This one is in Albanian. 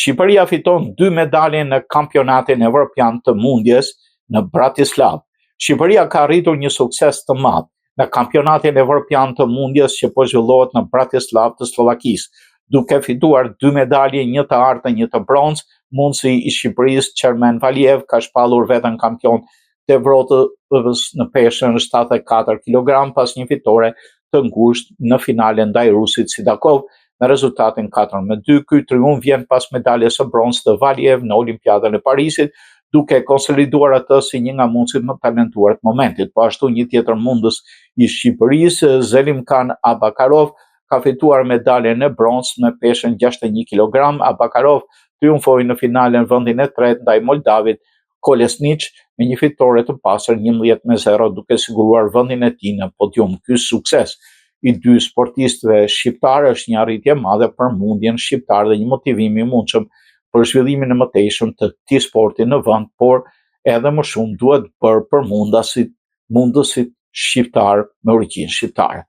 Shqipëria fiton 2 medalje në kampionatin evropian të mundjes në Bratislav. Shqipëria ka arritur një sukses të madh në kampionatin evropian të mundjes që po zhvillohet në Bratislav të Slovakisë, duke fituar 2 medalje, një të artë, një të bronzë. Mundësi i Shqipërisë, Çermen Valiev ka shpallur veten kampion të Evropës në peshën 74 kg pas një fitore të ngushtë në finalen ndaj rusit Sidakov me rezultatin 4-2. Ky triumf vjen pas medaljes së bronzë të Valiev në Olimpiadën e Parisit, duke konsoliduar atë si një nga mundësit më talentuar të momentit. Po ashtu një tjetër mundës i Shqipërisë, Zelimkan Abakarov, ka fituar medaljen e bronzë në peshën 61 kg. Abakarov triumfoi në finalen vendin e tretë ndaj Moldavit Kolesnic me një fitore të pastër 11-0, duke siguruar vendin e tij në podium. Ky sukses i dy sportistëve shqiptarë është një arritje e madhe për mundjen shqiptare dhe një motivim i mundshëm për zhvillimin e mëtejshëm të këtij sporti në vend, por edhe më shumë duhet bërë për mundësit shqiptar me origjinë shqiptare.